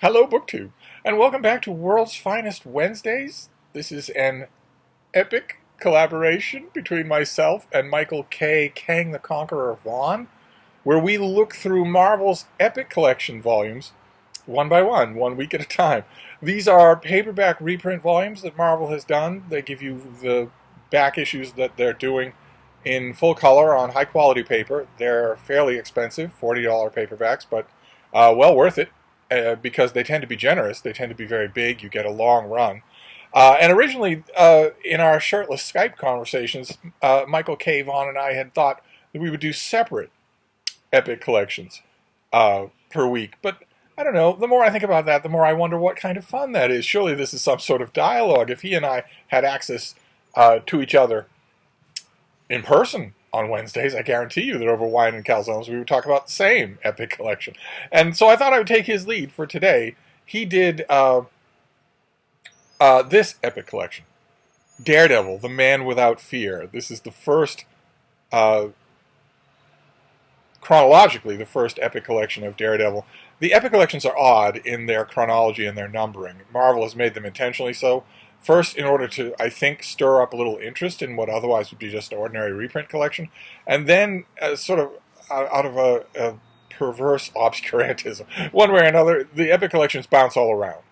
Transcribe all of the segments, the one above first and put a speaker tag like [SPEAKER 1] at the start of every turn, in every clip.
[SPEAKER 1] Hello, BookTube, and welcome back to World's Finest Wednesdays. This is an epic collaboration between myself and Michael K. Kang the Conqueror Vaughan, where we look through Marvel's epic collection volumes one by one week at a time. These are paperback reprint volumes that Marvel has done. They give you the back issues that they're doing in full color on high quality paper. They're fairly expensive, $40 paperbacks, but well worth it. Because they tend to be generous. They tend to be very big. You get a long run. And originally, in our shirtless Skype conversations, Michael K. Vaughan and I had thought that we would do separate epic collections per week. But I don't know. The more I think about that, the more I wonder what kind of fun that is. Surely this is some sort of dialogue. If he and I had access to each other in person on Wednesdays, I guarantee you that over wine and calzones we would talk about the same epic collection. And so I thought I would take his lead for today. He did this epic collection, Daredevil, The Man Without Fear. This is the first, chronologically, the first epic collection of Daredevil. The epic collections are odd in their chronology and their numbering. Marvel has made them intentionally so. First, in order to, I think, stir up a little interest in what otherwise would be just an ordinary reprint collection, and then sort of out of a perverse obscurantism. One way or another, the epic collections bounce all around.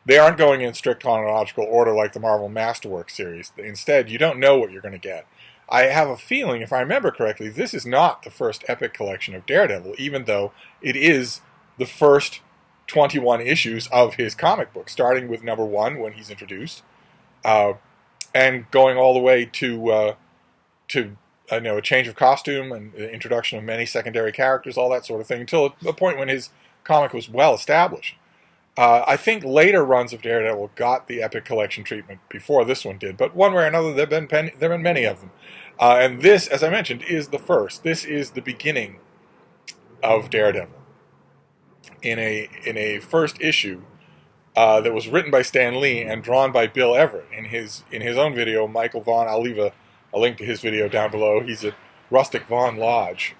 [SPEAKER 1] They aren't going in strict chronological order like the Marvel Masterworks series. Instead, you don't know what you're going to get. I have a feeling, if I remember correctly, this is not the first epic collection of Daredevil, even though it is the first 21 issues of his comic book, starting with number 1 when he's introduced, and going all the way to a change of costume and the introduction of many secondary characters, all that sort of thing, until a point when his comic was well established. I think later runs of Daredevil got the epic collection treatment before this one did, but one way or another, there have been many of them. And this, as I mentioned, is the first. This is the beginning of Daredevil. In a first issue that was written by Stan Lee and drawn by Bill Everett in his own video. Michael Vaughan, I'll leave a link to his video down below. He's at Rustic Vaughan Lodge.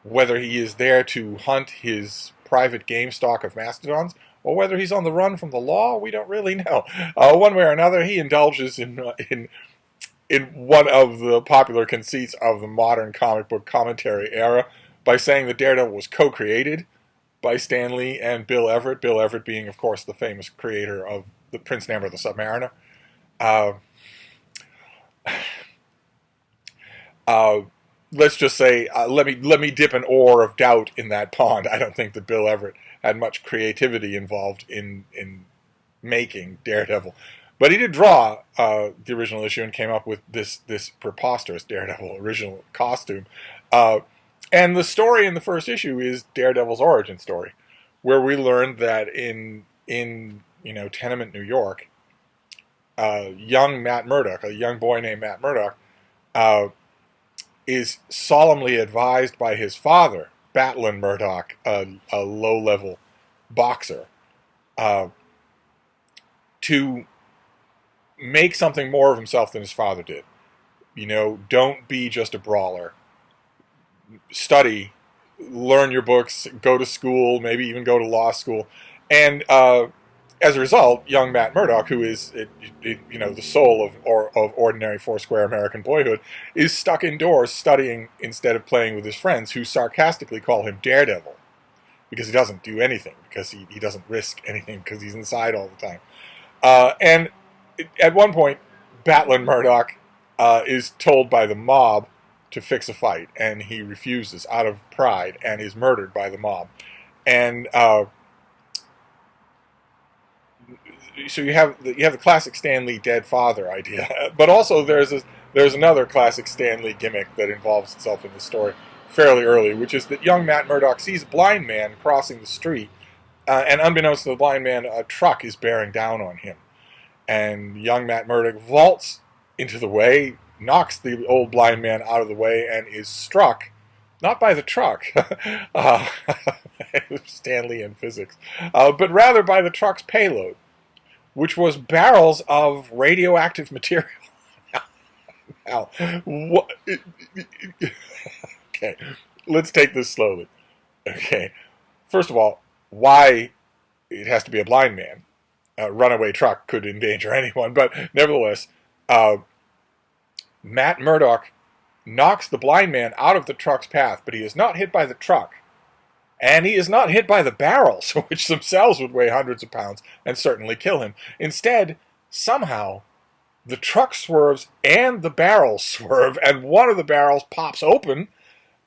[SPEAKER 1] Whether he is there to hunt his private game stock of mastodons or whether he's on the run from the law, we don't really know. One way or another, he indulges in one of the popular conceits of the modern comic book commentary era by saying that Daredevil was co-created by Stan Lee and Bill Everett. Bill Everett being, of course, the famous creator of the Prince Namor the Submariner. Let's just say, let me dip an oar of doubt in that pond. I don't think that Bill Everett had much creativity involved in making Daredevil, but he did draw the original issue and came up with this preposterous Daredevil original costume. And the story in the first issue is Daredevil's origin story, where we learned that in tenement New York, young Matt Murdock, a young boy named Matt Murdock, is solemnly advised by his father, Batlin Murdock, a low-level boxer, to make something more of himself than his father did. Don't be just a brawler. Study, learn your books, go to school, maybe even go to law school. And as a result, young Matt Murdock, who is the soul of ordinary foursquare American boyhood, is stuck indoors studying instead of playing with his friends, who sarcastically call him Daredevil because he doesn't do anything, because he doesn't risk anything, because he's inside all the time. And at one point, Batlin Murdock is told by the mob to fix a fight, and he refuses out of pride and is murdered by the mob. And so you have the classic Stan Lee dead father idea, but also there's another classic Stan Lee gimmick that involves itself in the story fairly early, which is that young Matt Murdock sees a blind man crossing the street, and unbeknownst to the blind man, a truck is bearing down on him, and young Matt Murdock vaults into the way, knocks the old blind man out of the way, and is struck, not by the truck, Stanley in physics, but rather by the truck's payload, which was barrels of radioactive material. Now, what? Okay, let's take this slowly. Okay, first of all, why it has to be a blind man. A runaway truck could endanger anyone, but nevertheless, Matt Murdock knocks the blind man out of the truck's path, but he is not hit by the truck. And he is not hit by the barrels, which themselves would weigh hundreds of pounds and certainly kill him. Instead, somehow, the truck swerves and the barrels swerve, and one of the barrels pops open.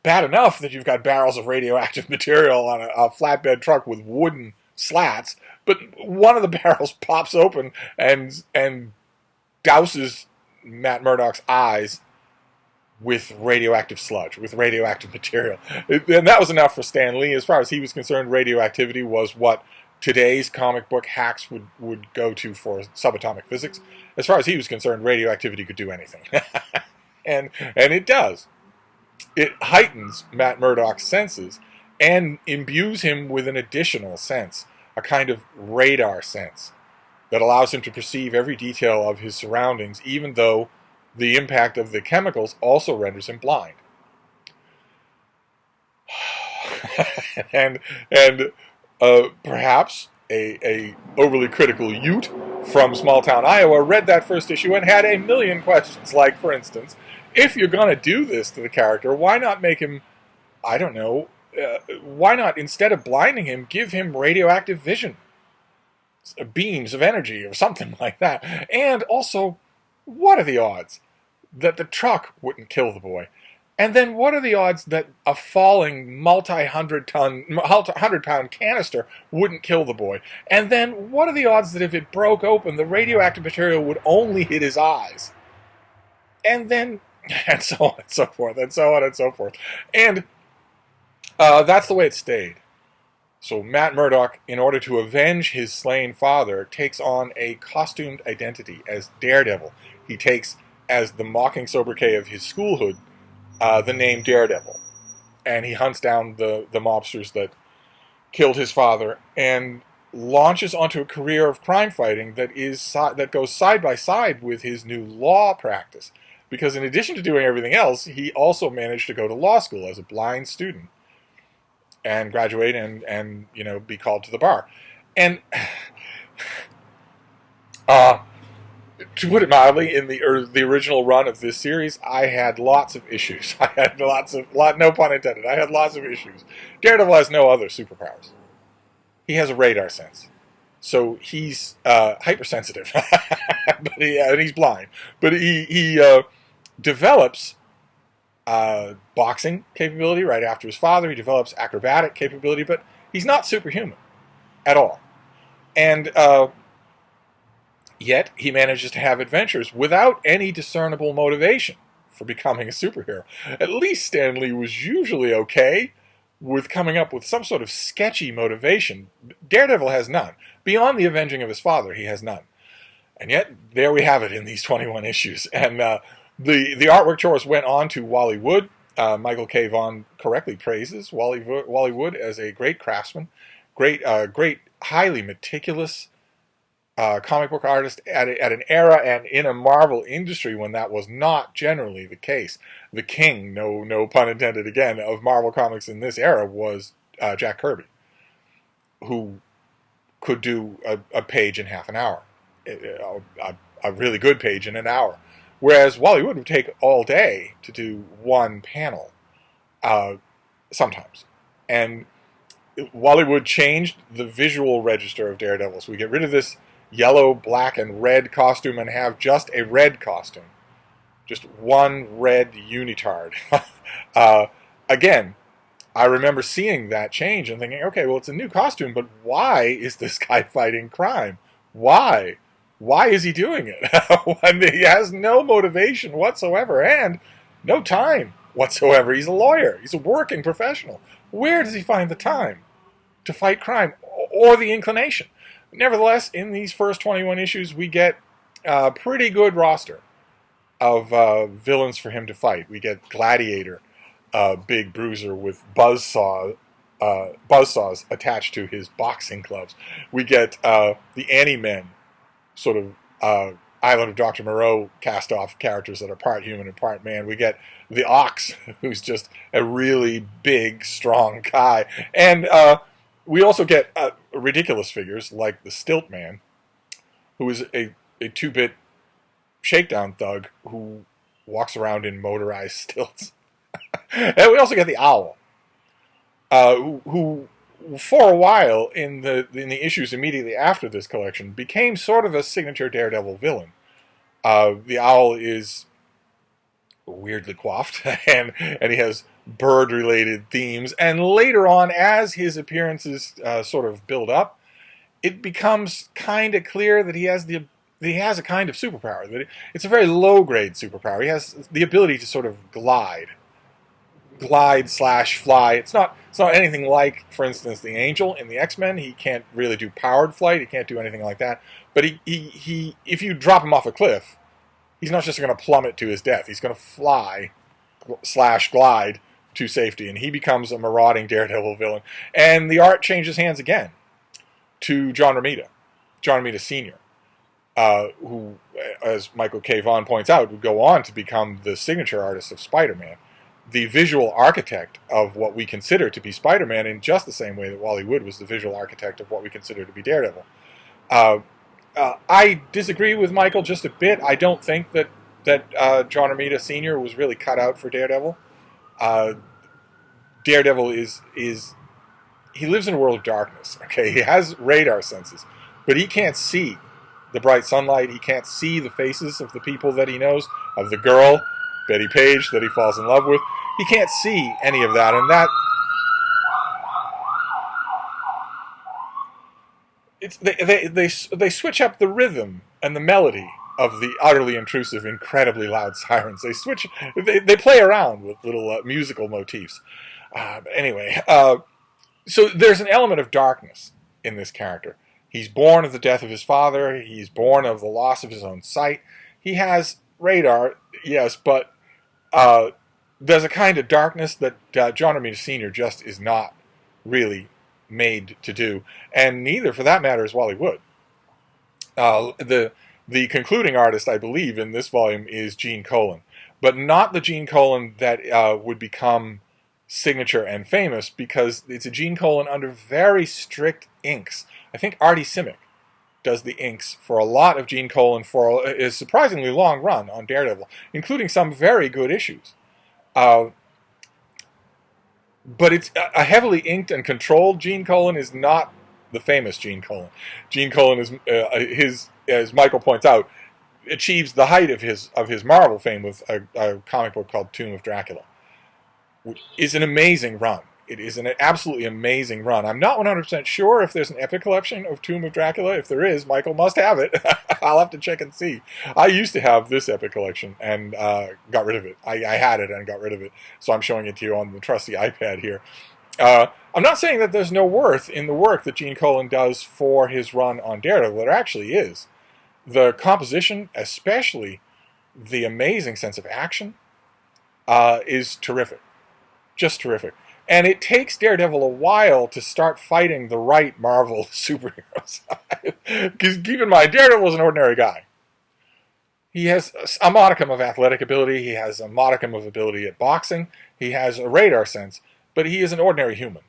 [SPEAKER 1] Bad enough that you've got barrels of radioactive material on a flatbed truck with wooden slats, but one of the barrels pops open and douses Matt Murdock's eyes with radioactive sludge, with radioactive material. And that was enough for Stan Lee. As far as he was concerned, radioactivity was what today's comic book hacks would go to for subatomic physics. As far as he was concerned, radioactivity could do anything. and it does. It heightens Matt Murdock's senses and imbues him with an additional sense, a kind of radar sense that allows him to perceive every detail of his surroundings, even though the impact of the chemicals also renders him blind. and perhaps a overly critical Ute from small town Iowa read that first issue and had a million questions, like, for instance, if you're going to do this to the character, why not make him, I don't know, why not, instead of blinding him, give him radioactive vision? Beams of energy or something like that. And also, what are the odds that the truck wouldn't kill the boy? And then what are the odds that a falling multi-hundred-pound canister wouldn't kill the boy? And then what are the odds that if it broke open, the radioactive material would only hit his eyes? And then, and so on and so forth, and so on and so forth. And that's the way it stayed. So Matt Murdock, in order to avenge his slain father, takes on a costumed identity as Daredevil. He takes, as the mocking sobriquet of his schoolhood, the name Daredevil. And he hunts down the mobsters that killed his father and launches onto a career of crime fighting that goes side by side with his new law practice. Because in addition to doing everything else, he also managed to go to law school as a blind student and graduate and be called to the bar. And to put it mildly, in the original run of this series, I had lots of issues. I had no pun intended, I had lots of issues. Daredevil has no other superpowers. He has a radar sense. So he's hypersensitive. And he's blind. But he develops boxing capability right after his father. He develops acrobatic capability, but he's not superhuman at all. And yet he manages to have adventures without any discernible motivation for becoming a superhero. At least Stan Lee was usually okay with coming up with some sort of sketchy motivation. Daredevil has none. Beyond the avenging of his father, he has none. And yet, there we have it in these 21 issues. And the artwork chorus went on to Wally Wood. Michael K. Vaughan correctly praises Wally Wood as a great craftsman, great, highly meticulous comic book artist at an era and in a Marvel industry when that was not generally the case. The king, no pun intended again, of Marvel Comics in this era was Jack Kirby, who could do a page in half an hour, a really good page in an hour. Whereas Wally Wood would take all day to do one panel, sometimes. And Wally Wood changed the visual register of Daredevil. So we get rid of this yellow, black, and red costume and have just a red costume. Just one red unitard. Again, I remember seeing that change and thinking, okay, well, it's a new costume, but why is this guy fighting crime? Why? Why is he doing it? When he has no motivation whatsoever and no time whatsoever. He's a lawyer. He's a working professional. Where does he find the time to fight crime or the inclination? Nevertheless, in these first 21 issues, we get a pretty good roster of villains for him to fight. We get Gladiator, big bruiser with buzzsaws attached to his boxing gloves. We get the Anti-Men, sort of Island of Dr. Moreau cast-off characters that are part human and part man. We get the Ox, who's just a really big, strong guy. And We also get ridiculous figures like the Stilt Man, who is a 2-bit shakedown thug who walks around in motorized stilts. And we also get the Owl, who for a while in the issues immediately after this collection became sort of a signature Daredevil villain. The Owl is weirdly coiffed, and he has bird-related themes. And later on, as his appearances sort of build up, it becomes kind of clear that he has a kind of superpower. That it's a very low-grade superpower. He has the ability to sort of glide slash fly. It's not anything like, for instance, the Angel in the X-Men. He can't really do powered flight. He can't do anything like that. But he if you drop him off a cliff, he's not just going to plummet to his death. He's going to fly slash glide to safety, and he becomes a marauding Daredevil villain. And the art changes hands again to John Romita Sr., who, as Michael K. Vaughan points out, would go on to become the signature artist of Spider-Man, the visual architect of what we consider to be Spider-Man, in just the same way that Wally Wood was the visual architect of what we consider to be Daredevil. I disagree with Michael just a bit. I don't think that John Romita Sr. was really cut out for Daredevil. Daredevil he lives in a world of darkness. Okay, he has radar senses, but he can't see the bright sunlight. He can't see the faces of the people that he knows, of the girl, Betty Page, that he falls in love with. He can't see any of that, and that they switch up the rhythm and the melody of the utterly intrusive, incredibly loud sirens. They play around with little musical motifs. Anyway, so there's an element of darkness in this character. He's born of the death of his father. He's born of the loss of his own sight. He has radar, yes, but there's a kind of darkness that John Romita Sr. just is not really made to do, and neither, for that matter, is Wally Wood. The concluding artist, I believe, in this volume is Gene Colan, but not the Gene Colan that would become signature and famous, because it's a Gene Colan under very strict inks. I think Artie Simic does the inks for a lot of Gene Colan for a surprisingly long run on Daredevil, including some very good issues. But it's a heavily inked and controlled Gene Colan is not the famous Gene Colan. Gene Colan is as Michael points out, achieves the height of his Marvel fame with a comic book called Tomb of Dracula, which is an amazing run. It is an absolutely amazing run. I'm not 100% sure if there's an epic collection of Tomb of Dracula. If there is, Michael must have it. I'll have to check and see. I used to have this epic collection and got rid of it. I had it and got rid of it. So I'm showing it to you on the trusty iPad here. I'm not saying that there's no worth in the work that Gene Colan does for his run on Daredevil. There actually is. The composition, especially the amazing sense of action, is terrific. Just terrific. And it takes Daredevil a while to start fighting the right Marvel superheroes. Because keep in mind, Daredevil is an ordinary guy. He has a modicum of athletic ability. He has a modicum of ability at boxing. He has a radar sense. But he is an ordinary human.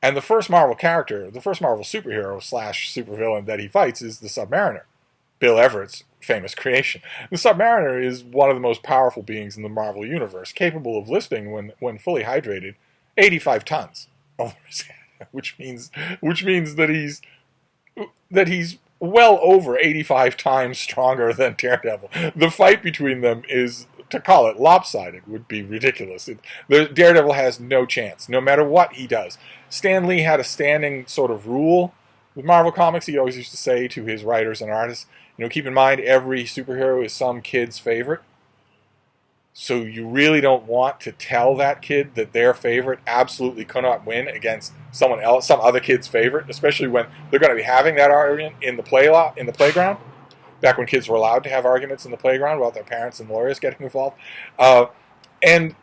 [SPEAKER 1] And the first Marvel character, the first Marvel superhero slash supervillain that he fights is the Submariner, Bill Everett's famous creation. The Submariner is one of the most powerful beings in the Marvel Universe, capable of lifting, when fully hydrated, 85 tons over his head, which means that he's well over 85 times stronger than Daredevil. The fight between them is, to call it lopsided, would be ridiculous. Daredevil has no chance, no matter what he does. Stan Lee had a standing sort of rule with Marvel Comics. He always used to say to his writers and artists, keep in mind every superhero is some kid's favorite. So you really don't want to tell that kid that their favorite absolutely cannot win against someone else, some other kid's favorite, especially when they're going to be having that argument in the playground. Back when kids were allowed to have arguments in the playground without their parents and lawyers getting involved. And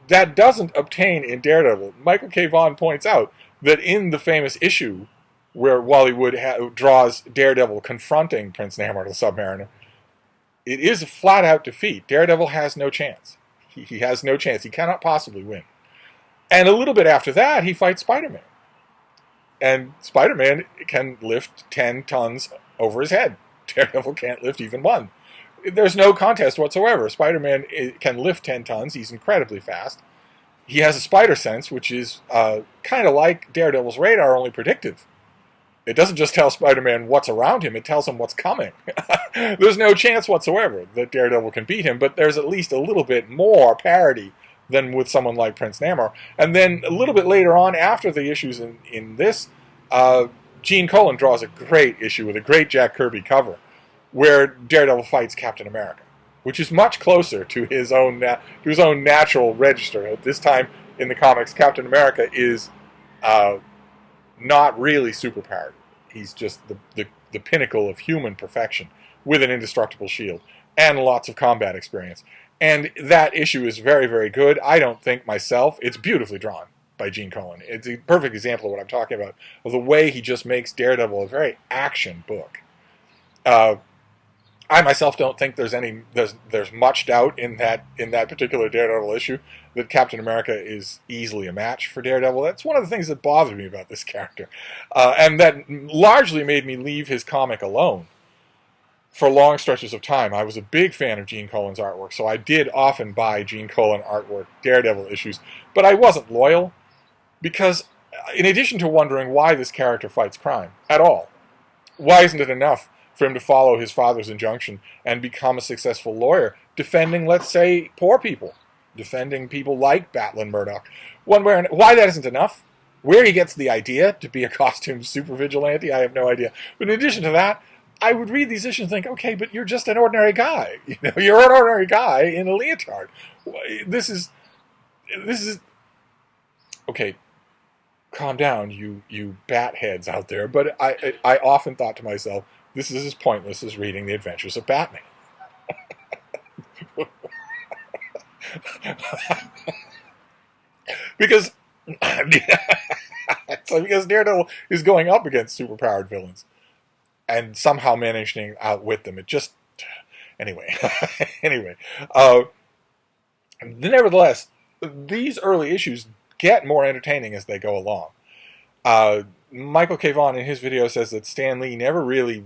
[SPEAKER 1] that doesn't obtain in Daredevil. Michael K. Vaughan points out that in the famous issue where Wally Wood draws Daredevil confronting Prince Namor, the Submariner, it is a flat-out defeat. Daredevil has no chance. He has no chance. He cannot possibly win. And a little bit after that, he fights Spider-Man. And Spider-Man can lift 10 tons over his head. Daredevil can't lift even one. There's no contest whatsoever. Spider-Man can lift 10 tons. He's incredibly fast. He has a spider sense, which is kind of like Daredevil's radar, only predictive. It doesn't just tell Spider-Man what's around him, it tells him what's coming. There's no chance whatsoever that Daredevil can beat him, but there's at least a little bit more parity than with someone like Prince Namor. And then a little bit later on, after the issues in this, Gene Colan draws a great issue with a great Jack Kirby cover, where Daredevil fights Captain America, which is much closer to his own natural register. At this time in the comics, Captain America is not really superpowered. He's just the pinnacle of human perfection with an indestructible shield and lots of combat experience. And that issue is very, very good. I don't think myself, it's beautifully drawn by Gene Colan. It's a perfect example of what I'm talking about, of the way he just makes Daredevil a very action book. I myself don't think there's much doubt in that particular Daredevil issue that Captain America is easily a match for Daredevil. That's one of the things that bothered me about this character, and that largely made me leave his comic alone for long stretches of time. I was a big fan of Gene Colan's artwork, so I did often buy Gene Colan artwork Daredevil issues, but I wasn't loyal because, in addition to wondering why this character fights crime at all, why isn't it enough for him to follow his father's injunction and become a successful lawyer, defending, let's say, poor people, defending people like Batlin Murdoch. Why that isn't enough? Where he gets the idea to be a costume super vigilante, I have no idea. But in addition to that, I would read these issues and think, okay, but you're just an ordinary guy. You're an ordinary guy in a leotard. This is okay. Calm down, you bat heads out there. But I often thought to myself, this is as pointless as reading The Adventures of Batman. because Daredevil is going up against superpowered villains and somehow managing to outwit them. It just... Anyway. Nevertheless, these early issues get more entertaining as they go along. Michael K. Vaughan in his video says that Stan Lee never really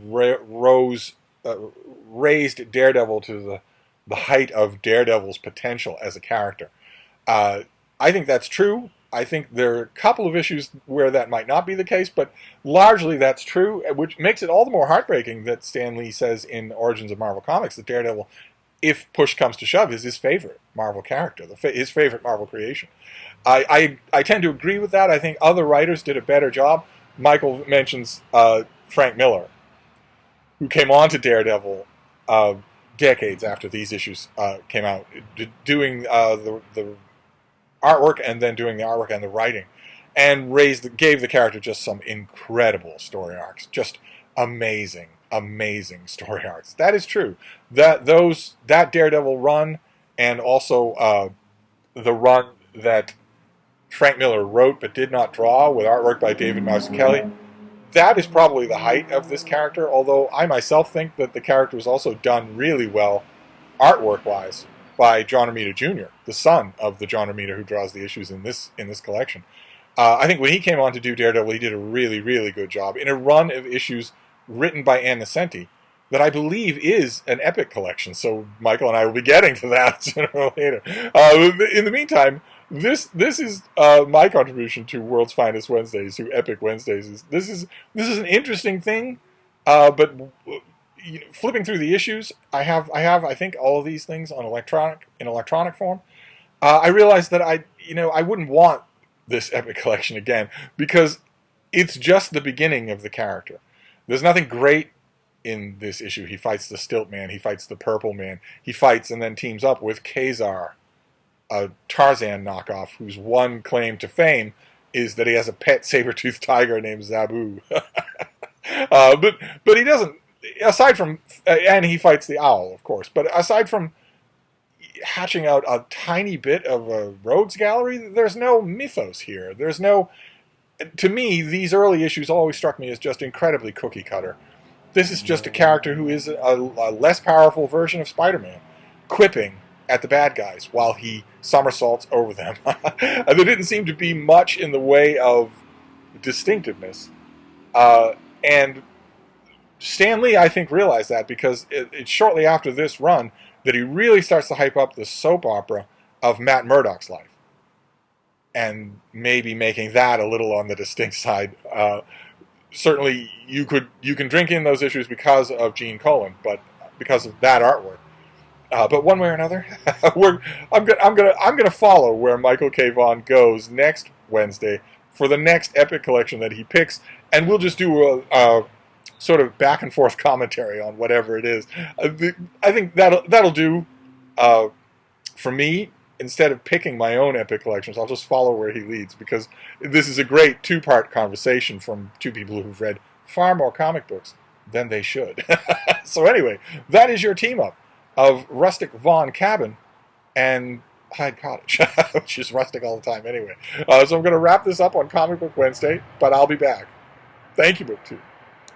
[SPEAKER 1] raised Daredevil to the height of Daredevil's potential as a character. I think that's true. I think there are a couple of issues where that might not be the case, but largely that's true, which makes it all the more heartbreaking that Stan Lee says in Origins of Marvel Comics that Daredevil, if push comes to shove, is his favorite Marvel character, his favorite Marvel creation. I tend to agree with that. I think other writers did a better job. Michael mentions Frank Miller, who came on to Daredevil decades after these issues came out, doing the artwork and then doing the artwork and the writing, and gave the character just some incredible story arcs, just amazing story arcs. That is true. That Daredevil run, and also the run that Frank Miller wrote but did not draw, with artwork by David Mazzucchelli, that is probably the height of this character, although I myself think that the character is also done really well artwork-wise by John Romita Jr., the son of the John Romita who draws the issues in this collection. I think when he came on to do Daredevil, he did a really, really good job in a run of issues written by Ann Nocenti that I believe is an epic collection. So Michael and I will be getting to that sooner or later. In the meantime, this is my contribution to World's Finest Wednesdays, to Epic Wednesdays. This is an interesting thing, but flipping through the issues, I have I think all of these things on electronic form. I realized that I wouldn't want this epic collection again, because it's just the beginning of the character. There's nothing great in this issue. He fights the Stilt Man, he fights the Purple Man, he fights and then teams up with Kazar, a Tarzan knockoff whose one claim to fame is that he has a pet saber-toothed tiger named Zabu. But he doesn't, aside from, and he fights the owl, of course, but aside from hatching out a tiny bit of a rogues gallery, there's no mythos here. There's no, to me, these early issues always struck me as just incredibly cookie cutter. This is just a character who is a less powerful version of Spider-Man, quipping at the bad guys while he somersaults over them. There didn't seem to be much in the way of distinctiveness. And Stan Lee, I think, realized that because it's shortly after this run that he really starts to hype up the soap opera of Matt Murdock's life, and maybe making that a little on the distinct side. Certainly, you can drink in those issues because of Gene Colan, but because of that artwork. But one way or another, I'm gonna follow where Michael K. Vaughan goes next Wednesday for the next Epic collection that he picks, and we'll just do a sort of back and forth commentary on whatever it is. I think that'll do for me. Instead of picking my own Epic collections, I'll just follow where he leads, because this is a great two-part conversation from two people who've read far more comic books than they should. So anyway, that is your team-up of Rustic Vaughan Cabin and Hyde Cottage, which is rustic all the time anyway. So I'm going to wrap this up on Comic Book Wednesday, but I'll be back. Thank you, BookTube.